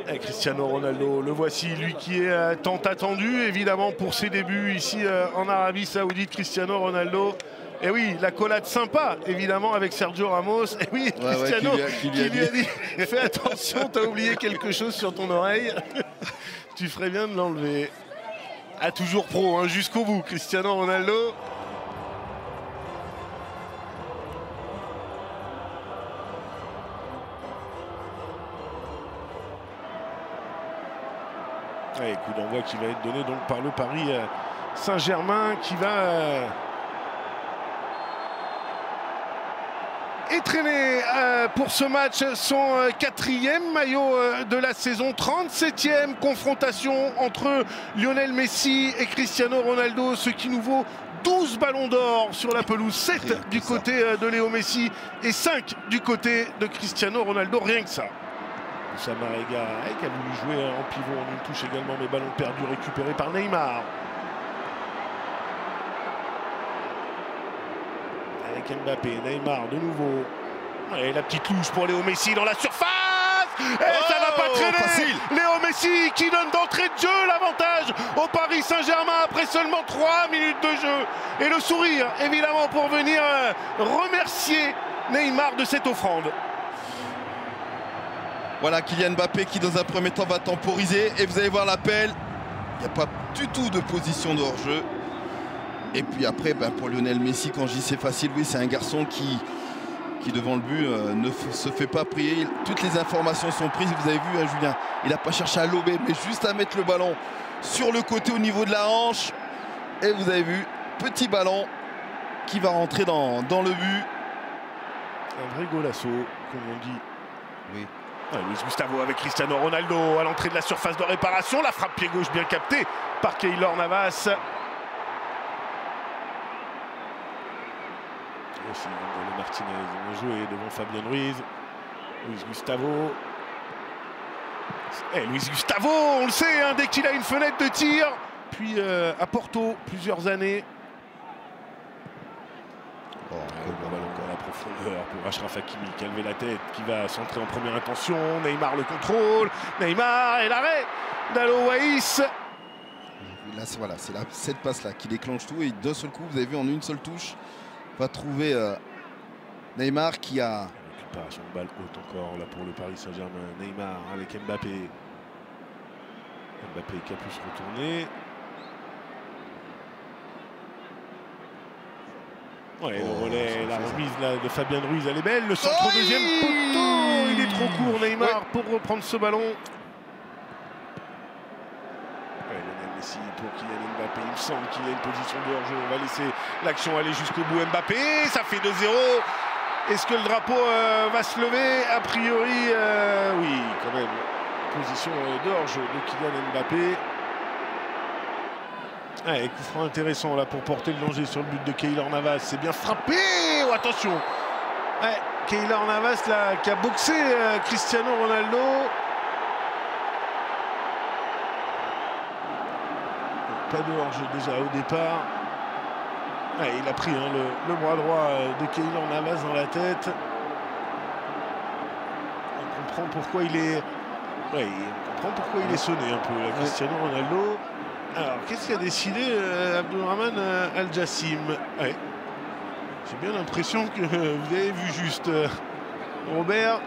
Et Cristiano Ronaldo, le voici, lui qui est tant attendu évidemment pour ses débuts ici en Arabie Saoudite. Cristiano Ronaldo. Et oui, l'accolade sympa, évidemment, avec Sergio Ramos. Et oui, Cristiano qui lui a dit fais attention, t'as oublié quelque chose sur ton oreille. Tu ferais bien de l'enlever. Ah, toujours pro, hein, jusqu'au bout, Cristiano Ronaldo. Et coup d'envoi qui va être donné donc par le Paris Saint-Germain qui va étraîner pour ce match son 4e maillot de la saison, 37e confrontation entre Lionel Messi et Cristiano Ronaldo, ce qui nous vaut 12 ballons d'or sur la pelouse, 7 du côté de Léo Messi et 5 du côté de Cristiano Ronaldo, rien que ça. Samarega qui a voulu jouer en pivot en une touche également, mais ballon perdu récupéré par Neymar. Avec Mbappé, Neymar de nouveau. Et la petite louche pour Léo Messi dans la surface. Et ça n'a pas traîné. Facile. Léo Messi qui donne d'entrée de jeu l'avantage au Paris Saint-Germain après seulement 3 minutes de jeu. Et le sourire évidemment pour venir remercier Neymar de cette offrande. Voilà Kylian Mbappé qui dans un premier temps va temporiser et vous allez voir l'appel. Il n'y a pas du tout de position de hors-jeu. Et puis après, pour Lionel Messi, quand je dis c'est facile, oui, c'est un garçon qui devant le but ne se fait pas prier. Toutes les informations sont prises. Vous avez vu, hein, Julien, il n'a pas cherché à lober, mais juste à mettre le ballon sur le côté au niveau de la hanche. Et vous avez vu, petit ballon qui va rentrer dans le but. Un vrai golasso, comme on dit. Oui. Luis Gustavo avec Cristiano Ronaldo à l'entrée de la surface de réparation. La frappe pied gauche bien captée par Keylor Navas. Aussi Gonzalo Martinez ont joué devant Fabien Ruiz. Luis Gustavo. Luis Gustavo, on le sait, hein, dès qu'il a une fenêtre de tir. Puis à Porto, plusieurs années. Le ballon dans la profondeur pour Achraf Hakimi qui a levé la tête, qui va centrer en première intention. Neymar le contrôle. Neymar et l'arrêt d'Alo Waïs. Là, voilà, c'est cette passe-là qui déclenche tout. Et d'un seul coup, vous avez vu en une seule touche, va trouver Neymar qui a... Récupération de balle haute encore là pour le Paris Saint-Germain. Neymar avec Mbappé. Mbappé qui a pu se retourner. Ouais, le relais, la remise là, de Fabien Ruiz, elle est belle. Le centre au deuxième poteau, il est trop court Neymar pour reprendre ce ballon. Lionel Messi pour Kylian Mbappé. Il me semble qu'il y a une position de hors-jeu. On va laisser l'action aller jusqu'au bout. Mbappé, ça fait 2-0. Est-ce que le drapeau va se lever? A priori, oui, quand même. Position de hors-jeu de Kylian Mbappé. Ouais, coup franc intéressant là pour porter le danger sur le but de Keylor Navas. C'est bien frappé. Oh, attention. Ouais, Keylor Navas là, qui a boxé Cristiano Ronaldo. Pas de hors-jeu déjà au départ. Ouais, il a pris hein, le bras droit de Keylor Navas dans la tête. On comprend pourquoi il est... Ouais, on comprend pourquoi il est sonné un peu, là, Cristiano Ronaldo. Alors, qu'est-ce qu'a décidé Abdelrahman Al-Jassim? Ouais. J'ai bien l'impression que vous avez vu juste Robert.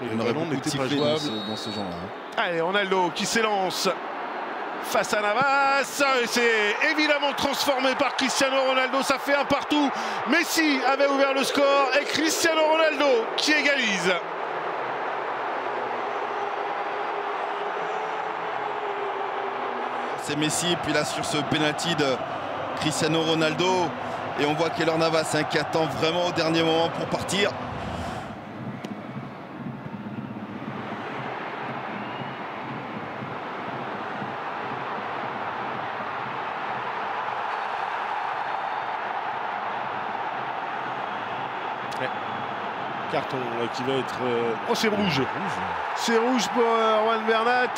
Il aurait beaucoup de sifflets dans ce genre-là. Hein. Allez, Ronaldo qui s'élance face à Navas. C'est évidemment transformé par Cristiano Ronaldo. Ça fait un partout. Messi avait ouvert le score et Cristiano Ronaldo qui égalise. C'est Messi, puis là sur ce penalty de Cristiano Ronaldo. Et on voit Keylor Navas hein, qui attend vraiment au dernier moment pour partir. Carton qui va être... Oh, c'est rouge. C'est rouge pour Juan Bernat.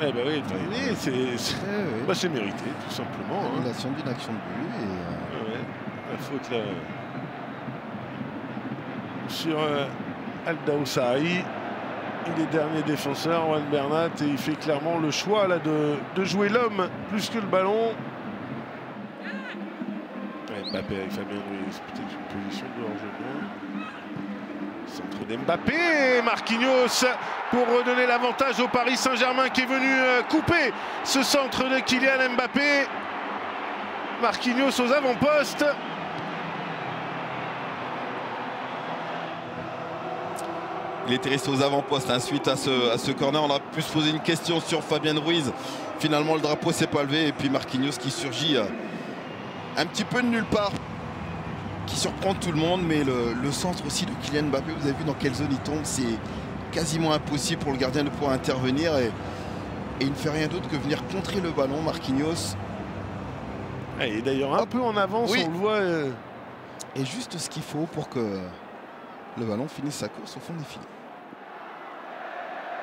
Eh ben oui, c'est mérité, tout simplement. Annulation d'une action de but. Ouais, la faute là sur Al-Daoussari. Il est dernier défenseur, Juan Bernat, et il fait clairement le choix là de jouer l'homme plus que le ballon. Ouais, Mbappé avec Fabien Ruiz, peut-être une position de hors-jeu. Centre d'Mbappé, Marquinhos pour redonner l'avantage au Paris Saint-Germain qui est venu couper ce centre de Kylian Mbappé. Marquinhos aux avant-postes. Il était resté aux avant-postes suite à ce corner. On a pu se poser une question sur Fabien Ruiz. Finalement, le drapeau s'est pas levé. Et puis Marquinhos qui surgit un petit peu de nulle part, qui surprend tout le monde. Mais le centre aussi de Kylian Mbappé, vous avez vu dans quelle zone il tombe. C'est quasiment impossible pour le gardien de pouvoir intervenir. Et il ne fait rien d'autre que venir contrer le ballon, Marquinhos. Et d'ailleurs un peu en avance, oui. On le voit. Et juste ce qu'il faut pour que le ballon finisse sa course au fond des filets.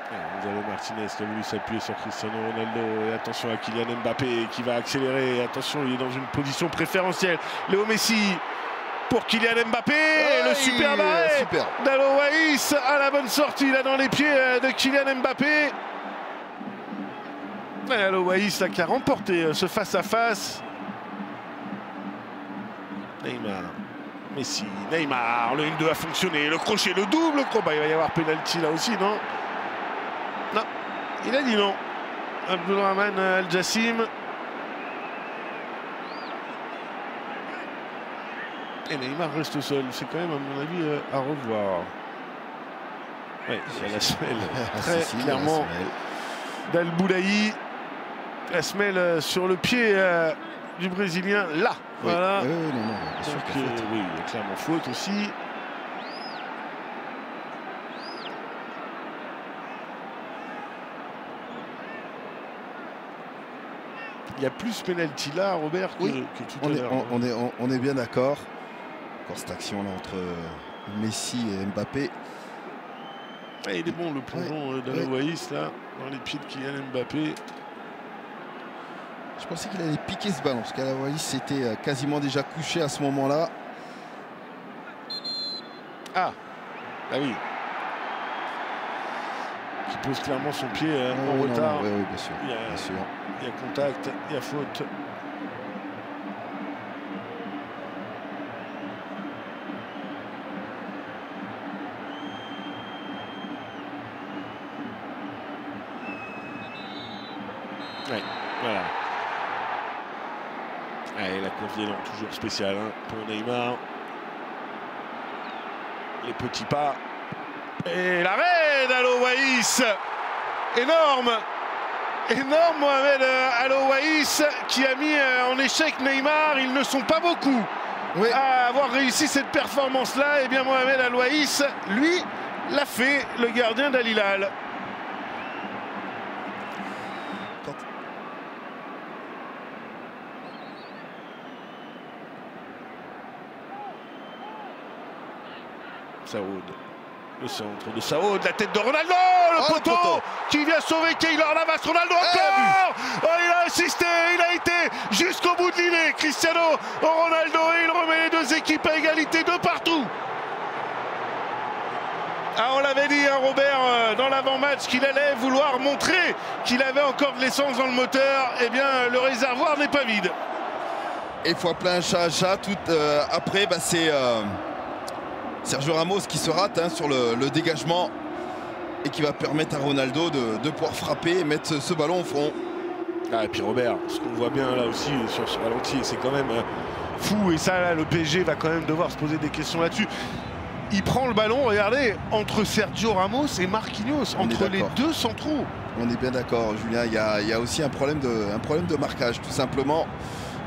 Vous avez Martinez qui a voulu s'appuyer sur Cristiano Ronaldo. Et attention à Kylian Mbappé qui va accélérer. Et attention, il est dans une position préférentielle. Léo Messi pour Kylian Mbappé. Et le super arrêt d'Alo Waïs à la bonne sortie là dans les pieds de Kylian Mbappé. Alo Waïs qui a remporté ce face-à-face. Neymar. Messi, Neymar, le 1-2 a fonctionné, le crochet, le double crochet. Il va y avoir pénalty là aussi, non? Non, il a dit non. Abdulrahman Al-Jassim. Et Neymar reste seul. C'est quand même, à mon avis, à revoir. Oui, c'est la semelle. Très clairement. Dal Boulaï. La semelle sur le pied du Brésilien, là. Oui. Voilà. Non, bien sûr qu'il y a faute. Oui, il y a clairement faute aussi. Il y a plus pénalty là, Robert, que tout à l'heure. On est bien d'accord. Encore cette action là entre Messi et Mbappé. Il est bon le plongeon d'Alo Waïs là, dans les pieds de Kylian Mbappé. Je pensais qu'il allait piquer ce ballon, parce qu'Alo Waïs s'était quasiment déjà couché à ce moment-là. Ah oui. Qui pose clairement son pied en retard. Oui, bien sûr. Il y a contact, il y a faute. Ouais, voilà. Et la confiance toujours spéciale pour Neymar. Les petits pas. Et l'arrêt d'Alo Waïs. Énorme. Énorme Mohamed Alo Waïs qui a mis en échec Neymar. Ils ne sont pas beaucoup à avoir réussi cette performance-là. Et bien Mohamed Alo Waïs, lui, l'a fait, le gardien d'Al Hilal. Saoud, le centre de Saoud, la tête de Ronaldo, le poteau qui vient sauver Keylor Navas. Ronaldo encore. Il a assisté, il a été jusqu'au bout de l'îlet. Cristiano Ronaldo, et il remet les deux équipes à égalité de partout. On l'avait dit, Robert, dans l'avant-match, qu'il allait vouloir montrer qu'il avait encore de l'essence dans le moteur. Eh bien, le réservoir n'est pas vide. Et fois plein chat à chat. Après, c'est Sergio Ramos qui se rate sur le dégagement et qui va permettre à Ronaldo de pouvoir frapper et mettre ce ballon au fond. Et puis Robert, ce qu'on voit bien là aussi sur ce ralenti, c'est quand même fou. Et ça, là, le PSG va quand même devoir se poser des questions là-dessus. Il prend le ballon, regardez, entre Sergio Ramos et Marquinhos, entre les deux centraux. On est bien d'accord, Julien. Il y a aussi un problème de marquage, tout simplement.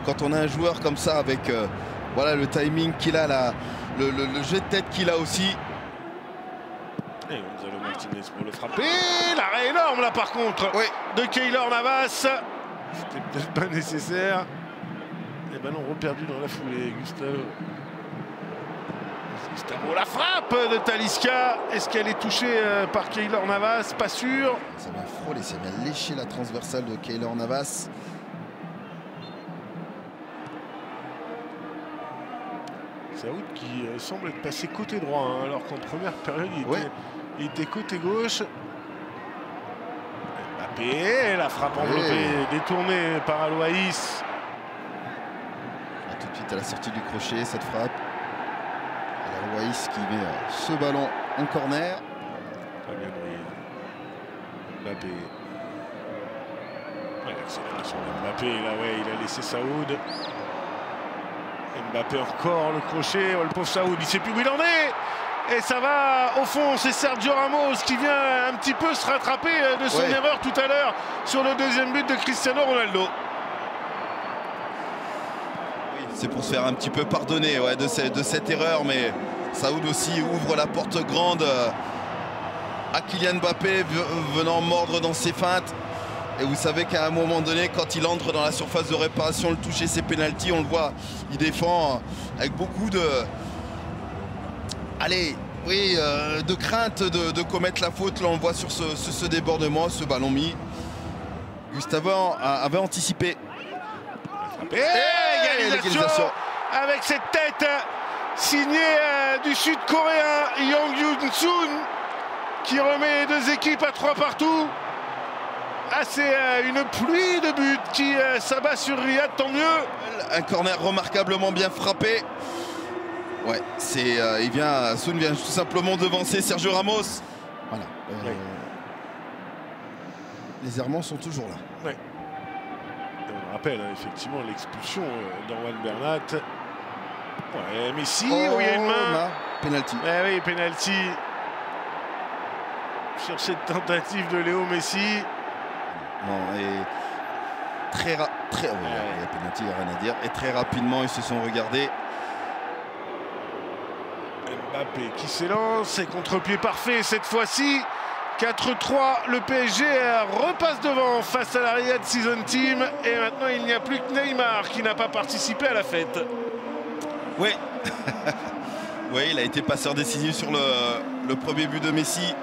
Quand on a un joueur comme ça avec le timing qu'il a, le jet de tête qu'il a aussi. Et Gonzalo Martinez pour le frapper. L'arrêt énorme là par contre de Keylor Navas. C'était peut-être pas nécessaire. Les ballons reperdus dans la foulée. Gustavo, la frappe de Talisca. Est-ce qu'elle est touchée par Keylor Navas? Pas sûr. Ça vient frôler, ça vient lécher la transversale de Keylor Navas. Saoud qui semble être passé côté droit, hein, alors qu'en première période il était côté gauche. Mbappé, la frappe enveloppée, détournée par Aloïs. Tout de suite à la sortie du crochet, cette frappe. Aloïs qui met ce ballon en corner. Très bien, Mbappé. L'accélération de Mbappé, là, il a laissé Saoud. Mbappé encore le crochet, le pauvre Saoud, il ne sait plus où il en est. Et ça va au fond, c'est Sergio Ramos qui vient un petit peu se rattraper de son erreur tout à l'heure sur le deuxième but de Cristiano Ronaldo. Oui, c'est pour se faire un petit peu pardonner de cette erreur, mais Saoud aussi ouvre la porte grande à Kylian Mbappé venant mordre dans ses feintes. Et vous savez qu'à un moment donné, quand il entre dans la surface de réparation, le toucher ses pénaltys, on le voit, il défend avec beaucoup de... de crainte de commettre la faute. Là, on le voit sur ce débordement, ce ballon mis. Gustavo avait anticipé. Et égalisation avec cette tête signée du Sud-Coréen Yang Yun-sun qui remet les deux équipes à 3 partout. Ah, c'est une pluie de buts qui s'abat sur Riyad, tant mieux. Un corner remarquablement bien frappé. Ouais, Sun vient tout simplement devancer Sergio Ramos. Voilà. Les errements sont toujours là. Ouais. Et on rappelle effectivement l'expulsion d'Orwan Bernat. Ouais, Messi, il y a une main. Penalty. Oui, penalty. Sur cette tentative de Léo Messi. Non, et il y a penalty, il n'y a rien à dire. Et très rapidement, ils se sont regardés. Mbappé qui s'élance, et contre-pied parfait cette fois-ci. 4-3, le PSG repasse devant face à la Riyad Season Team. Et maintenant, il n'y a plus que Neymar qui n'a pas participé à la fête. Oui. Oui, il a été passeur décisif sur le premier but de Messi.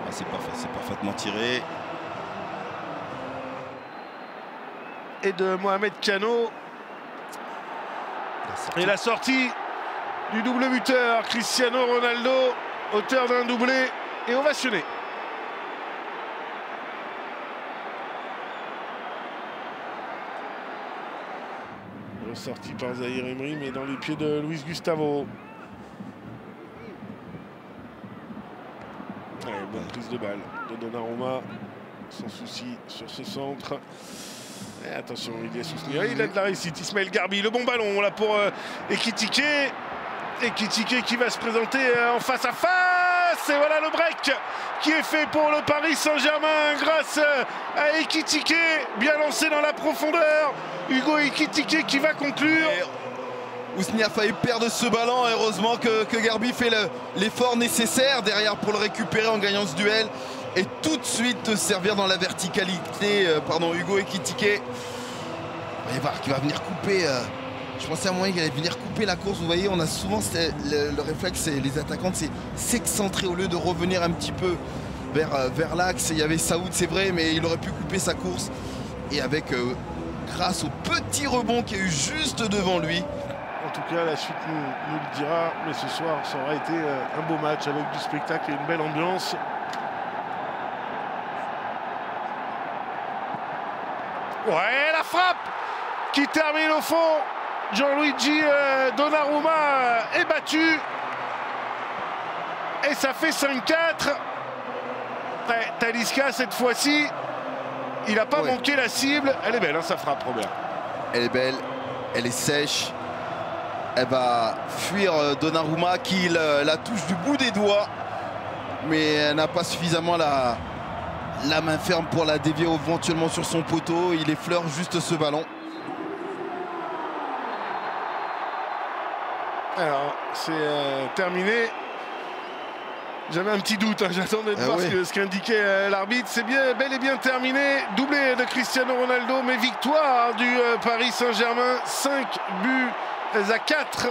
Ah, c'est parfaitement tiré. Et de Mohamed Kano. Et la sortie du double buteur Cristiano Ronaldo, auteur d'un doublé et ovationné. Ressorti par Zahir Emery, mais dans les pieds de Luis Gustavo. Allez, bonne prise de balle de Donnarumma, sans souci sur ce centre. Et attention, il a de la réussite. Ismaël Garbi, le bon ballon là pour Ekitike. Ekitike qui va se présenter en face à face. Et voilà le break qui est fait pour le Paris Saint-Germain grâce à Ekitike. Bien lancé dans la profondeur. Hugo Ekitike qui va conclure. Ousni a failli perdre ce ballon. Heureusement que Garbi fait l'effort nécessaire derrière pour le récupérer en gagnant ce duel. Et tout de suite servir dans la verticalité, Hugo Ekitike. Vous allez voir qu'il va venir couper. Je pensais à un moment qu'il allait venir couper la course. Vous voyez, on a souvent le réflexe, les attaquants, c'est s'excentrer au lieu de revenir un petit peu vers l'axe. Il y avait Saoud, c'est vrai, mais il aurait pu couper sa course. Et grâce au petit rebond qu'il y a eu juste devant lui. En tout cas, la suite nous le dira. Mais ce soir, ça aura été un beau match avec du spectacle et une belle ambiance. Ouais, la frappe qui termine au fond. Gianluigi Donnarumma est battu. Et ça fait 5-4. Ouais, Talisca, cette fois-ci, il n'a pas manqué la cible. Elle est belle, hein, sa frappe, Robert. Elle est belle, elle est sèche. Elle va fuir Donnarumma qui la touche du bout des doigts. Mais elle n'a pas suffisamment la main ferme pour la dévier éventuellement sur son poteau. Il effleure juste ce ballon. Alors, c'est terminé. J'avais un petit doute, hein. J'attendais de voir ce qu'indiquait l'arbitre. C'est bel et bien terminé. Doublé de Cristiano Ronaldo, mais victoire du Paris Saint-Germain. 5 buts à 4.